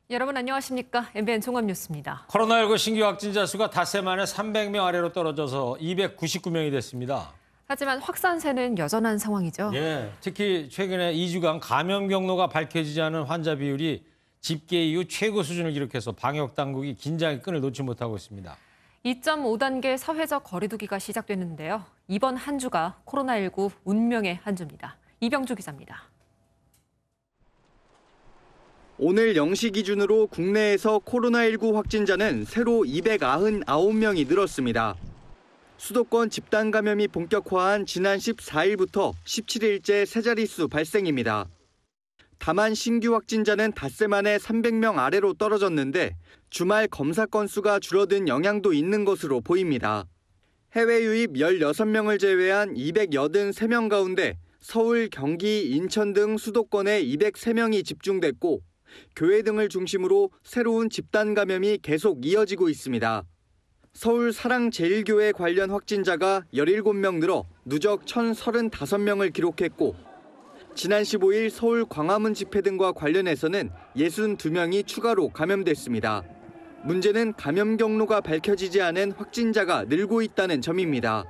여러분 안녕하십니까? MBN 종합뉴스입니다. 코로나19 신규 확진자 수가 닷새 만에 300명 아래로 떨어져서 299명이 됐습니다. 하지만 확산세는 여전한 상황이죠. 예, 특히 최근에 2주간 감염 경로가 밝혀지지 않은 환자 비율이 집계 이후 최고 수준을 기록해서 방역 당국이 긴장의 끈을 놓지 못하고 있습니다. 2.5단계 사회적 거리두기가 시작됐는데요. 이번 한 주가 코로나19 운명의 한 주입니다. 이병주 기자입니다. 오늘 0시 기준으로 국내에서 코로나19 확진자는 새로 299명이 늘었습니다. 수도권 집단 감염이 본격화한 지난 14일부터 17일째 세 자릿수 발생입니다. 다만 신규 확진자는 닷새 만에 300명 아래로 떨어졌는데 주말 검사 건수가 줄어든 영향도 있는 것으로 보입니다. 해외 유입 16명을 제외한 283명 가운데 서울, 경기, 인천 등 수도권에 203명이 집중됐고 교회 등을 중심으로 새로운 집단 감염이 계속 이어지고 있습니다. 서울 사랑제일교회 관련 확진자가 17명 늘어 누적 1,035명을 기록했고 지난 15일 서울 광화문 집회 등과 관련해서는 62명이 추가로 감염됐습니다. 문제는 감염 경로가 밝혀지지 않은 확진자가 늘고 있다는 점입니다.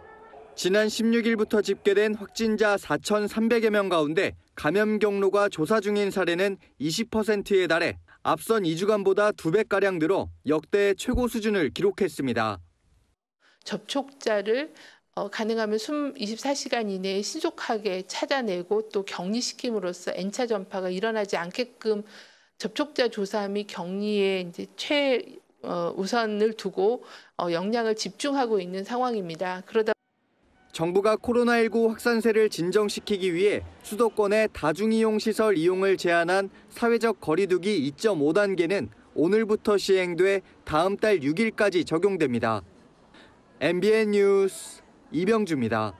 지난 16일부터 집계된 확진자 4,300여 명 가운데 감염 경로가 조사 중인 사례는 20%에 달해 앞선 2주간보다 2배가량 늘어 역대 최고 수준을 기록했습니다. 접촉자를 가능하면 24시간 이내에 신속하게 찾아내고 또 격리시킴으로써 N차 전파가 일어나지 않게끔 접촉자 조사 및 격리에 이제 최우선을 두고 역량을 집중하고 있는 상황입니다. 그러다 정부가 코로나19 확산세를 진정시키기 위해 수도권의 다중이용 시설 이용을 제한한 사회적 거리두기 2.5단계는 오늘부터 시행돼 다음 달 6일까지 적용됩니다. MBN 뉴스 이병주입니다.